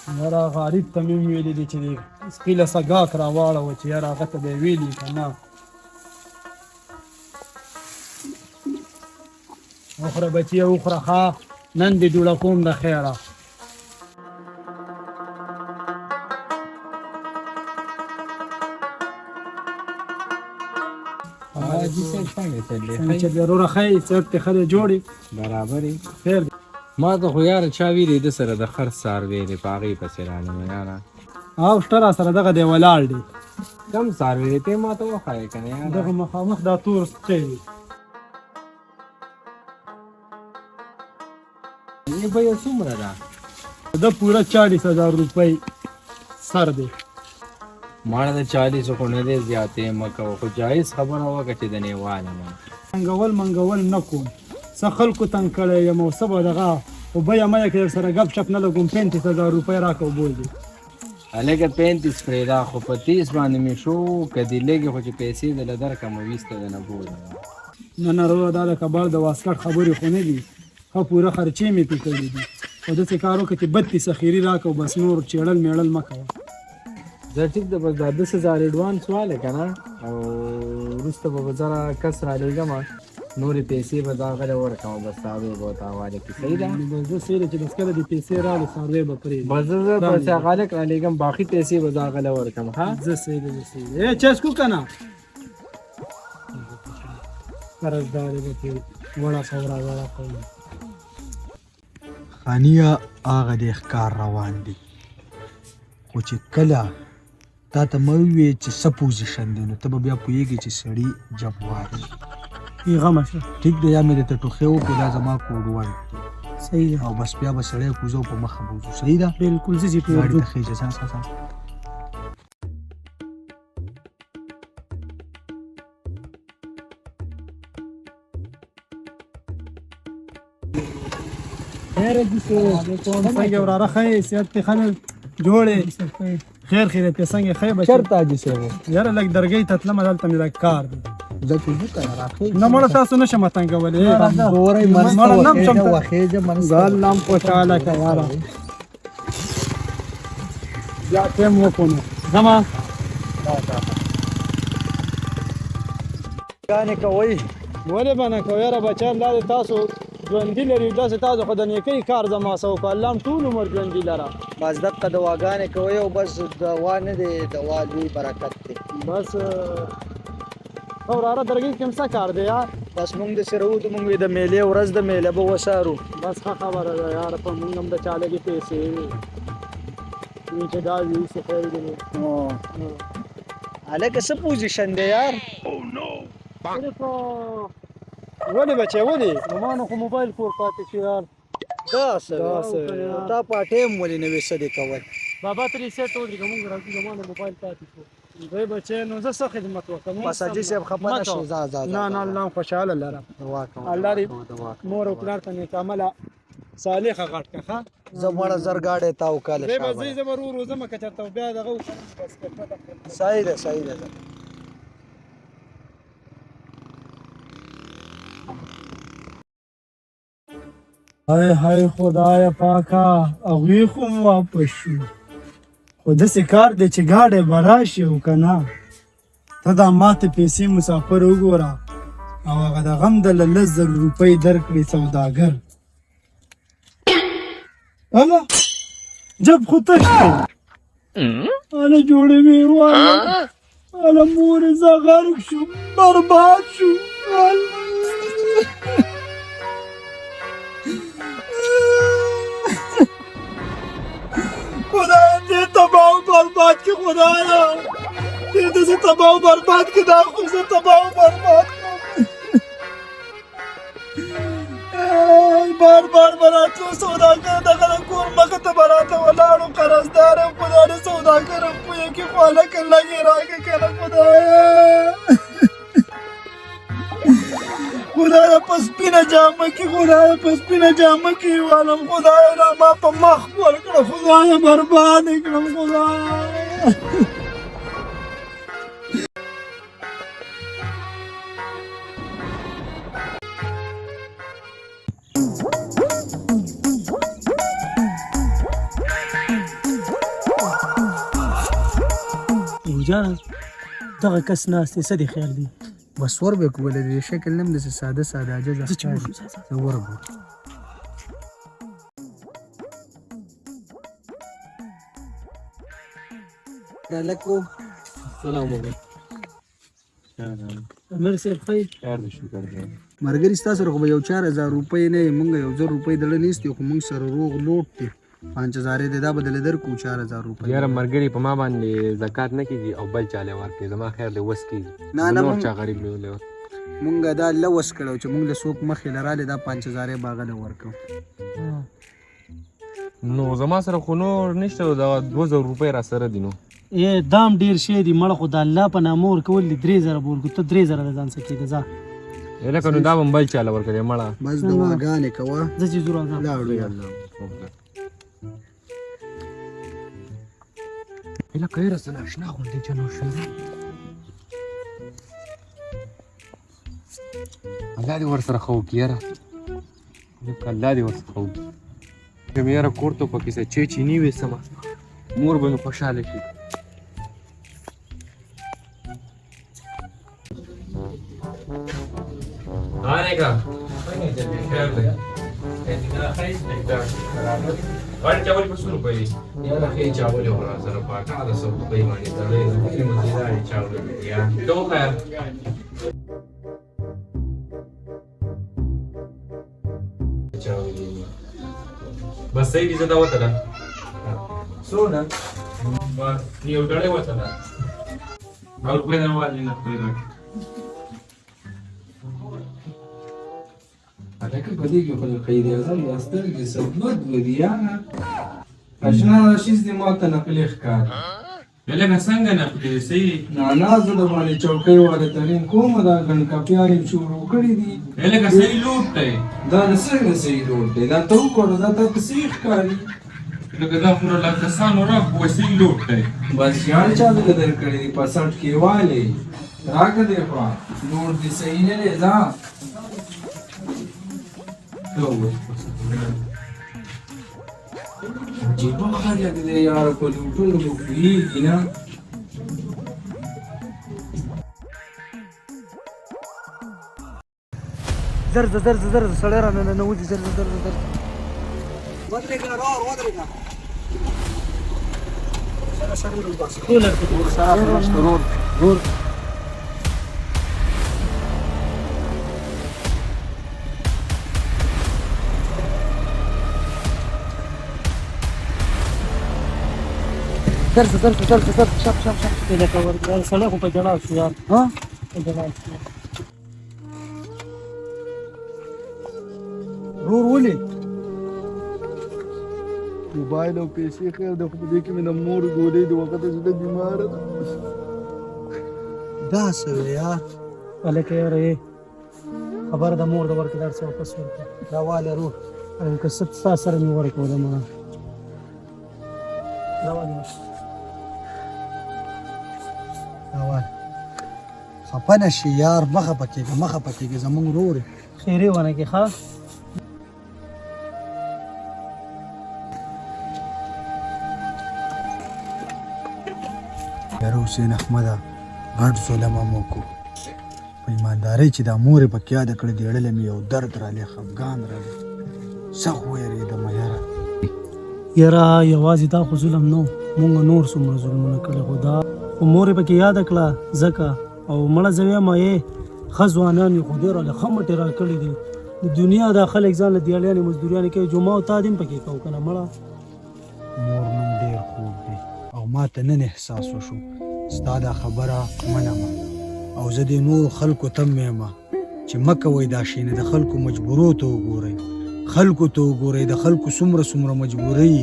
یاره غریب ته مې ویلي دي چې د سپي له سګاک راواړوه چې یاره هغه ته به یې ویلي که نه وخوره بچیه وخوره ښه نن دې جوړه کوم د خیره حاجي صاحب څنګه چلې څنګه چې وروره ښه یې صحت دې ښه دی جوړ یې برابر یې خیر دی ما ته خو یاره چا ویلې ده سره د خر څاروی دی په هغې پسې رالم یاره او شته را سره دغه دی ولاړ دی کم څاروی دی ته ما ته وښایې که نه یاره دغه مخامخ دا تور سپی دی یې بیه څومره ده د پوره 40,000 روپۍ سر دی ماړه د 40 خو نه دی زیاتې مه کوه خو جایز خبره وکړه چې د نیواله نه منګول نه کوم څه خلکو تنګ کړی یم او څه به دغه خو بیه مه یې که سره ګپ شپ نه لګوم 35,000 روپۍ راکړه وبولدي هلکه 35 پرېږده خو په 30 باندې مې شو که دې لږې خو چې پیسې دله درکړم 20 ته دنه بولم نه وروره دا د کباړ د واسکټ خبرې خو نه دي ښه پوره خرچې مې پرې کړي دي خو داسې کار وکړه چې 32 اخري راکړه او بس نور چېړل میړل مه کوه زه ټیک ده بس دا 10,000 ایډوانس والی که نه او وروسته به زره کس رالیږم نورې پیسې به دا غلی ورکړم بس څاروی به ورته حواله کړي صحیح ده بس زه صحیح ده چې بس کله دې پیسې راغلې څاروی به پرېږدي بس زه پیسې غالک رالیږم باقي پیسې به دا غلی ورکړم ها زه صحیح ده چسکو که نه قرضدارې به پرې وړه خبره وړه کوي خانیه هغه د ښکار روان دي خو چې کله تا ته مه ووایې چې څه پوزیشن دی نو ته به بیا پوهېږې چې سړي جبوار دی غمه شه ټیک دی یا مې درته ټوخی وکړو دا زما کوډوال دی صحیح ده او بس بیا به سړی کوزو په مخه بوځو صحیح ده بلکل زه چې ګاډي پرېږدو ته خېژه ځه څنګه وراره ښه یې صحت دې ښه نه جوړ یې خیر خیریت یې څنګه ښه یې بچی چېرته حاجي صاحب یاره لږ درګۍ ته تلمه دلته مې لږ کار دی زه چې وځو که نه راخېږم نه مړه تاسو نه شم تنګولی ګورئ منځ ته وخېږه منځ ته الله هم خوشحاله که یاره بیا ټیم وکړو نو ځمه ګانې کوئ ولې به نه کوو یاره بچیان دا د تاسو ژوندي لري داسې تاسو خو د نیکۍ کار زما څه وکړه الله هم ټول عمر ژوندي لره بس دقه دواګانې کوئ او بس دوا نه دی دوا لوی برکت دی بس وراره درګۍ کې هم څه کار دی یار بس مونږ د سره وځو مونږ د میلې ورځ د میله به وسارو بس ښه خبره ده یاره په مونږ هم د چا لږې پیسې وي چې دا وي څه خیر دی هلکه څه پوزیشن دی یار ولې بچی ولې زما نو خو موبایل کور پاتې شو یار داسې تا په ټیم ولې نه وې څه دې کول بابا ته ریسیټ وکړي که مونږ راځو زما نو موبایل پاتې شو دی بچی نو زه څه خدمت وکړم بس حاجي صاحب خفه نه شې ځه نه الله هم خوشحاله لرم الله دې مور او پلار ته نیک عمله صالحه غټ که ښه زه مړه زر ګاډی تاو کاله دی به ځئ زه به ورو ځمه که چېرته بیا دغه وکړم بس صحیح ده صحیح ده های خدای پاکا هغوی خو هم واپس شو خو داسې کار دی چې ګاډی به راشي او که نه ته دا ماته پیسې مسافر وګوره او هغه د غم د 10,000 روپۍ درکړي سوداګر اله جب خو تش دی اله جوړوي واله اله مورې زه غرق شو برباد شو خدایا دې تباه و برباد کې خدایا دې داسې تباه و برباد کې دا خو زه تباه و برباد کړم بار به راتلو سوداګر دغه د کور مخې ته به راته ولاړو قرضدار یم خدای دې سوداګر یم پویه کې خو هلکه لږې راکړه که نه خدایا خدایا په سپینه جامه کې خدایا په سپینه جامه کې والم خدایا دا ما په مخ ورکړه خدایا برباد یې کړم خدایا جان دغه کس ناست دی څه دې خیال دی بس ور به کوله دې شکل نم داسې ساده ساده عجز زه چې وشم زه ورغلم لکو السلام علیکم امیر صاحب خیر خیر دې شکر دی مرګري ستاسو سره خو به یو 4000 روپۍ نه وي مونږ 1000 روپۍ دله نیستي خو مونږ سره روغ لوټ دی 5000 دی دا بدله درکو 4000 روپۍ یاره مرګري په ما باندې زکات نه کیږي او بل چاله ورکړي زما خیر دی وس کیږي نه نور چا غریب له مونږ دا لوس کړو چې مونږ له څوک مخې لراله دا 5000 باغله ورکو نو زما سره خو نور نشته دا 2000 روپۍ را سره دي نو دام ډیر شی دی مړه خو د الله په نامه ورکول دي 3000 ورکو ته 3000 د ځان څخه کېده ځه لکه نو دا هم بل چاله ورکړي مړه بس دواګانې کوه زه چې زور راځم لاړو لکه یې راسره اشنا غوندې جنو شو الله دې ورسره ښه وکړي یاره لکه الله دې ورسره ښه وکړي که مې یاره کور ته پکې څه چیني ویسمه مور به مې خوشحاله شي آنکا خیر دی غاړې چاول په څو روپۍ دي یاره ښې چاول یې ورا سره پاکه د 100 روپۍ باندې تړلی ډېرې مزېدارې چاول دي یار ته وخیر چاول دي بس صحیح دي زه دا وتله څونه بس یو ډړۍ وتله 100 روپۍ نه والي نه خپلې هلکه په دې کې خو د قید اعظم دا سترګې سبلود ودي یاره اشنا راشیز دې ما ته نقلي ښکاري لکه څنګه نقلي صحیح نانا زه د باندې چوکۍ والا ترین کومه دا ګڼ کاپیان یې شروع کړي دي لکه صحیح لوټ دی دا د څنګه صحیح لوټ دی دا ته وګوره دا ته صحیح ښکاري لکه دا خو له کسانو راکوه صحیح لوټ دی بس یار چا دې درکړي دي په سټ کې والي راکړه دې خوا لوټ دې صحیح نه دی ځه عجیبه خلک دی یاره په لوټونو خو پوهېږي نه زر سړی را ننوځي زر ودرېږه رور ودرېږه رور زر شاپ لکه ورګل سړی خو په جړا شو یار ها په جړا شو رور ولې موبایل او پیسې خیر د خو دې کې مې د مور ګولې د وخت زړه بیمار ده دا څه یار ولکه یاره خبر د مور د ورکې در څه واپس ورکړه راواله رور که ست ستا سره مې ورکوله ما راواله خپه نه شي یار مخه پکېږه زمونږ رور خیرې ونه کې ښه یاره حسین احمده غټ ظلم هم وکړو په ایماندارۍ چې دا مور یې پکې یاده کړې د اړله مې یو درد رالی خفګان رالی سخت ویرېدم یاره یاره یوازې دا خو ظلم نه مونږ نور څومره ظلمونه کړي خو دا خو مور یې پکې یاده کړه ځکه او مړه زه وایم ښه ځوانان یې خو ډېر ښه مټې را کړي دي د دنیا دا خلک ځان له دیالیانې مزدوریانې کوي جمعه او تا دې هم پکې کوو که نه مړه مور نوم ډېر خوږ دی او ما ته نن احساس وشو ستا دا خبره منمه او زه دې نورو خلکو ته هم وایم چې مه کوئ دا شی نه د خلکو مجبورو ته وګورئ د خلکو څومره مجبورۍ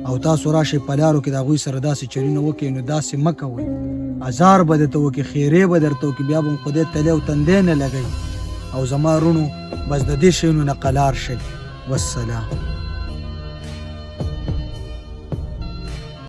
او تاسو راشئ په لارو کې د هغوی سره داسې چلونه وکړئ نو داسې مه کوئ ازار به درته وکړي خیرې به درته وکړي بیا به هم خدای تلې او تندی نه لګئ او زما رونو بس د دې شیانو نه قلار شئ والسلام